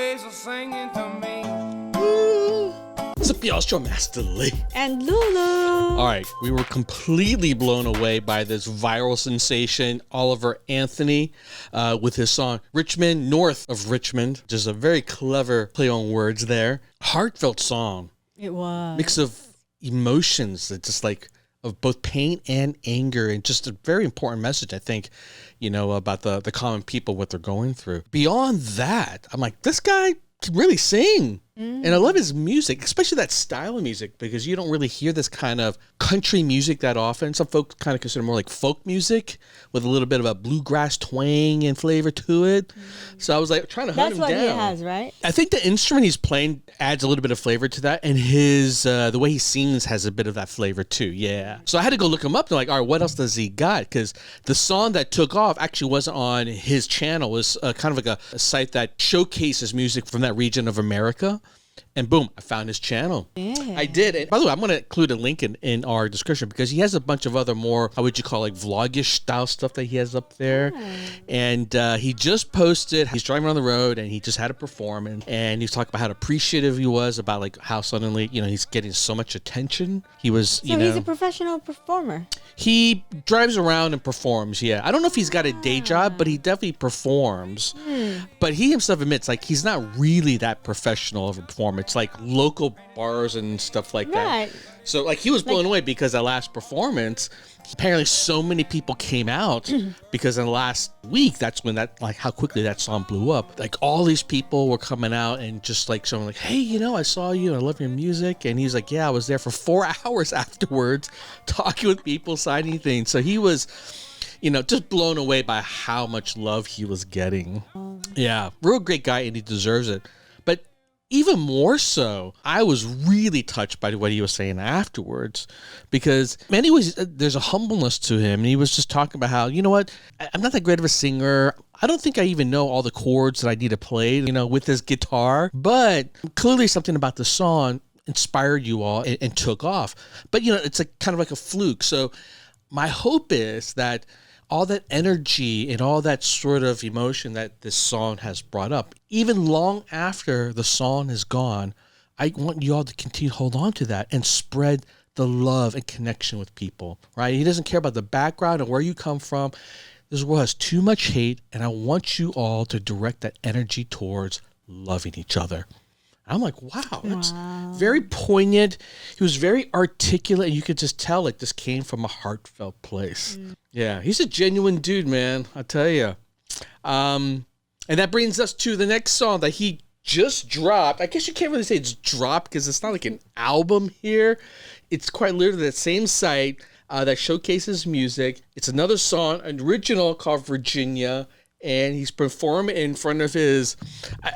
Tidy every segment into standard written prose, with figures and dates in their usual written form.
ways of singing to me. What's up, y'all? It's your Master Lee. And Lulu. All right, we were completely blown away by this viral sensation, Oliver Anthony, with his song Richmond, North of Richmond. Just a very clever play on words there. Heartfelt song. It was. Mix of emotions that just like of both pain and anger, and just a very important message, I think, you know, about the common people, what they're going through. Beyond that, I'm like, this guy can really sing. And I love his music, especially that style of music, because you don't really hear this kind of country music that often. Some folks kind of consider more like folk music with a little bit of a bluegrass twang and flavor to it. So I was like trying to hunt him down. That's what he has, right? I think the instrument he's playing adds a little bit of flavor to that, and his the way he sings has a bit of that flavor too. Yeah. So I had to go look him up. They're like, all right, what else does he got? Because the song that took off actually wasn't on his channel. It was kind of like a site that showcases music from that region of America. And boom, I found his channel. Yeah. I did. And by the way, I'm going to include a link in our description because he has a bunch of other more, how would you call, like vlogish style stuff that he has up there. And he just posted, he's driving on the road and he just had a performance. And he's talking about how appreciative he was about like how suddenly, you know, he's getting so much attention. He was, so he's a professional performer. He drives around and performs, yeah. I don't know if he's got a day job, but he definitely performs. But he himself admits, like, he's not really that professional of a performer. It's like local bars and stuff like that. So, like, he was blown away because that last performance, apparently so many people came out because in the last week, that's when that, like, how quickly that song blew up. Like, all these people were coming out and just, like, showing, like, hey, you know, I saw you and I love your music. And he's like, yeah, I was there for 4 hours afterwards talking with people, signing things. So he was, you know, just blown away by how much love he was getting. Yeah, real great guy, and he deserves it. But even more so, I was really touched by what he was saying afterwards, because in many ways, there's a humbleness to him. And he was just talking about how, you know what, I'm not that great of a singer. I don't think I even know all the chords that I need to play, you know, with this guitar. But clearly something about the song inspired you all and took off. But, you know, it's like kind of like a fluke. So my hope is that all that energy and all that sort of emotion that this song has brought up, even long after the song is gone, I want you all to continue to hold on to that and spread the love and connection with people, right? He doesn't care about the background and where you come from. This world has too much hate, and I want you all to direct that energy towards loving each other. I'm like, wow, that's very poignant. He was very articulate, and you could just tell like this came from a heartfelt place. Yeah, he's a genuine dude, man, I tell you. And that brings us to the next song that he just dropped. I guess you can't really say it's dropped because it's not like an album here. It's quite literally that same site that showcases music. It's another song, an original called Virginia. And he's performing in front of his,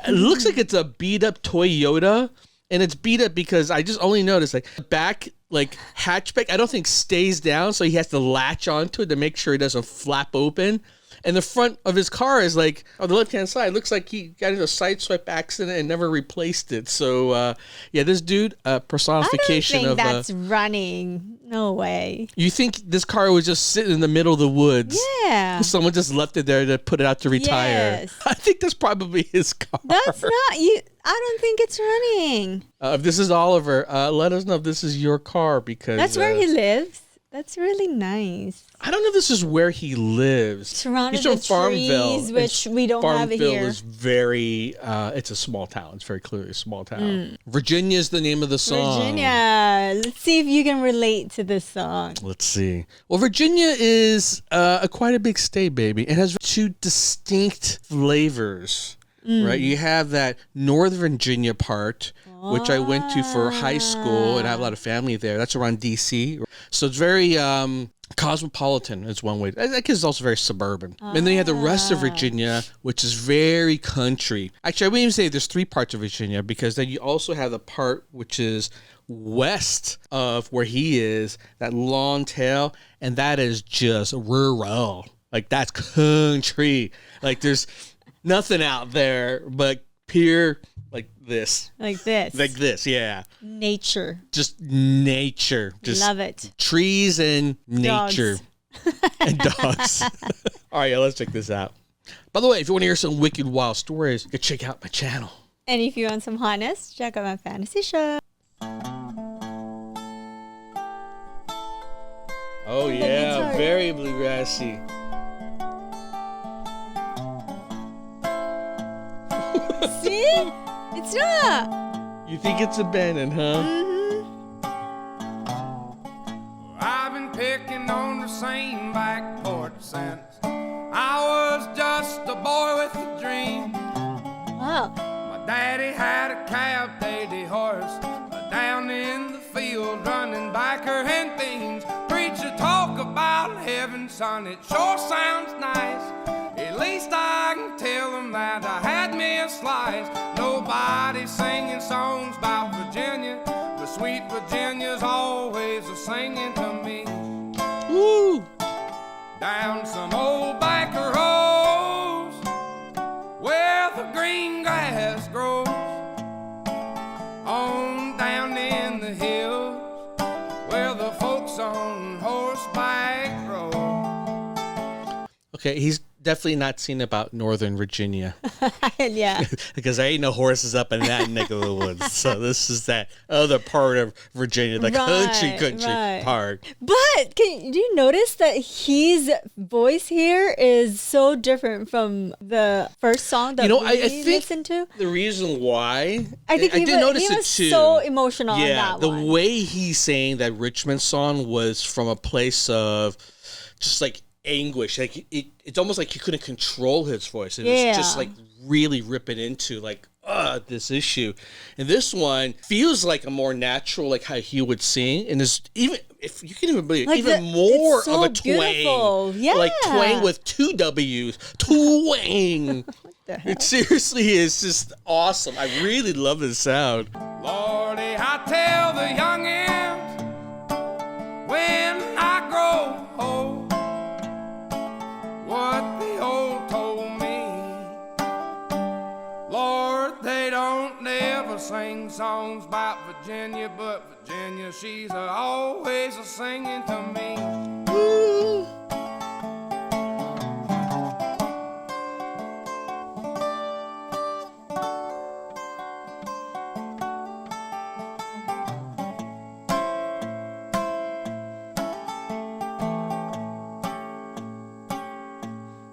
it looks like it's a beat up Toyota. And it's beat up because I just only noticed like the back, like hatchback, I don't think stays down. So he has to latch onto it to make sure it doesn't flap open. And the front of his car is like, on the left-hand side, looks like he got into a sideswipe accident and never replaced it. So, yeah, this dude, personification I don't of... think that's running. No way. You think this car was just sitting in the middle of the woods? Yeah. Someone just left it there to put it out to retire. Yes. I think that's probably his car. That's not you. I don't think it's running. If this is Oliver, let us know if this is your car, because... That's where he lives. That's really nice. I don't know if this is where he lives. Surrounded He's from with Farmville, trees, which we don't have it here. Farmville is very, it's a small town. It's very clearly a small town. Virginia is the name of the song. Virginia. Let's see if you can relate to this song. Let's see. Well, Virginia is quite a big state, baby. It has two distinct flavors, right? You have that Northern Virginia part, which I went to for high school, and I have a lot of family there. That's around D.C. So it's very cosmopolitan is one way. I guess it's also very suburban. And then you have the rest of Virginia, which is very country. Actually, I wouldn't even say there's 3 parts of Virginia, because then you also have the part which is west of where he is, that long tail, and that is just rural. Like, that's country. Like, there's nothing out there but pure... Like this. Like this. Like this, yeah. Nature. Just nature. Just love it. Trees and nature. Dogs. And dogs. All right, yeah, let's check this out. By the way, if you want to hear some wicked wild stories, you can check out my channel. And if you want some hotness, check out my fantasy show. Oh yeah, guitar. very bluegrassy. See? It's not. You think it's abandoned, huh? I've been picking on the same back porch since I was just a boy with a dream. Wow. My daddy had a cab, daily horse, down in the field running backer and things. Preacher talk about heaven, son, it sure sounds nice. At least I can tell them that I had me a slice. Nobody's singing songs about Virginia, but sweet Virginia's always a singing to me. Woo! Down some old back roads where the green grass grows, on down in the hills where the folks on horseback road. Okay, he's definitely not seen about Northern Virginia Yeah. because there ain't no horses up in that neck of the woods. So this is that other part of Virginia, the country right. part. But do you notice that his voice here is so different from the first song that we I think listened to? the reason why I think he did notice was it too. so emotional on Yeah, that the one. way he's saying that Richmond song was from a place of just like anguish. Like it's almost like he couldn't control his voice. It was just like really ripping into like this issue. And this one feels like a more natural, like how he would sing. And there's even, if you can even believe, Like even more it's so of a twang. beautiful. Yeah. Like twang with two W's. Twang. The hell? It seriously is just awesome. I really love this sound. Lordy, I tell the youngins when I grow old what the old told me. Lord, they don't never sing songs about Virginia, but Virginia, she's always a singing to me. Woo.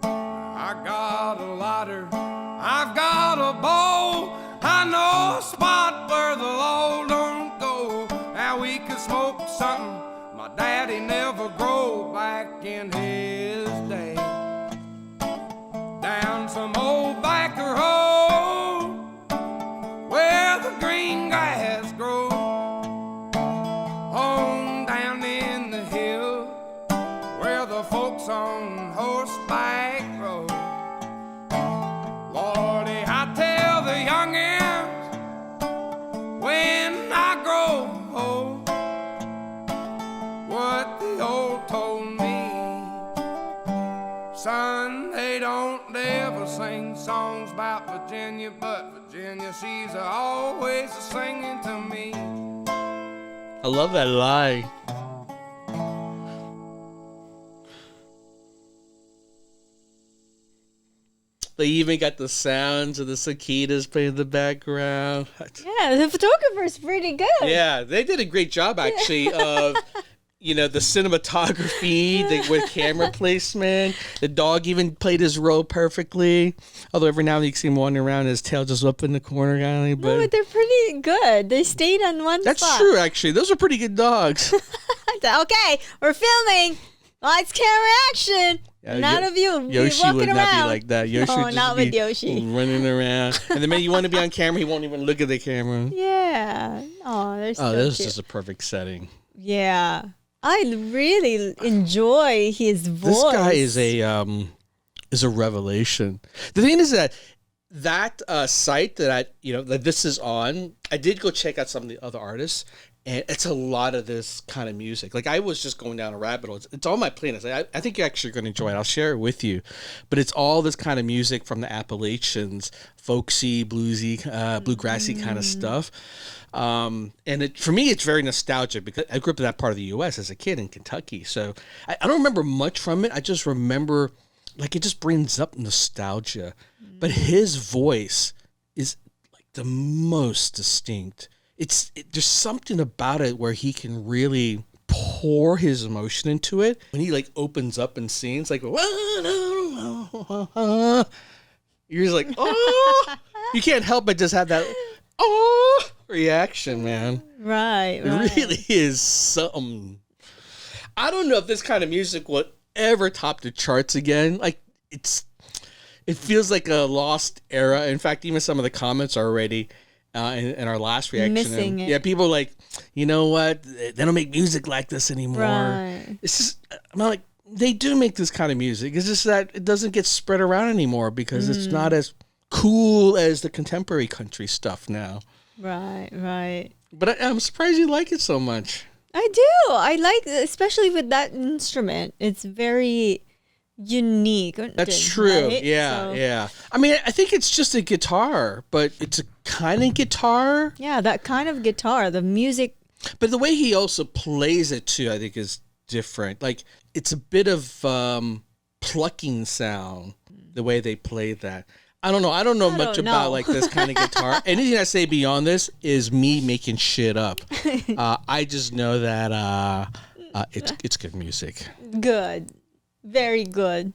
I got a lighter, I've got a bowl, I know a spot where the law don't go. Now we could smoke something my daddy never grow back in his day. Down some old back road where the green grass grows, on down in the hill where the folks on horseback road. Lordy, I tell the youngins when I grow old what the old told me. Son, they don't ever sing songs about Virginia, but Virginia, she's always a singing to me. I love that lie. They even got the sounds of the cicadas playing in the background. Yeah, the photographer's pretty good. Yeah, they did a great job actually of, the cinematography, with camera placement. The dog even played his role perfectly. Although every now and then you see him wandering around, his tail just up in the corner, kind of. No, but they're pretty good. They stayed on one That's spot. true, actually. Those are pretty good dogs. Okay, we're filming. Lights, camera, action. Yeah, None of you Yoshi walking would not around. be like that. Yoshi No, would just not be with Yoshi. running around. And the minute you want to be on camera, he won't even look at the camera. Yeah. Oh, they're so This is cute. just a perfect setting. Yeah. I really enjoy his voice. This guy is a revelation. The thing is that site that that this is on, I did go check out some of the other artists, and it's a lot of this kind of music. Like I was just going down a rabbit hole. It's on my playlist. I think you're actually going to enjoy it. I'll share it with you. But it's all this kind of music from the Appalachians, folksy, bluesy, bluegrassy kind of stuff. And for me, it's very nostalgic because I grew up in that part of the U.S. as a kid in Kentucky. So I don't remember much from it. I just remember, like, it just brings up nostalgia. But his voice is like the most distinct. There's something about it where he can really pour his emotion into it. When he like opens up and sings, like, you're just like, oh, you can't help but just have that reaction, man. Right. It really is something. I don't know if this kind of music will ever top the charts again. Like, it feels like a lost era. In fact, even some of the comments are already in our last reaction. Missing it. Yeah, people are like, you know what? They don't make music like this anymore. Right. It's just, I'm like, they do make this kind of music. It's just that it doesn't get spread around anymore because it's not as cool as the contemporary country stuff now. Right. But I'm surprised you like it so much. I do. I like, especially with that instrument. It's very unique. That's true. Right? Yeah. I mean, I think it's just a guitar, but it's a kind of guitar. Yeah, that kind of guitar. The music. But the way he also plays it too, I think, is different. Like, it's a bit of plucking sound, the way they play that. I don't know. I don't know much about like this kind of guitar. Anything I say beyond this is me making shit up. I just know that it's good music. Good. Very good.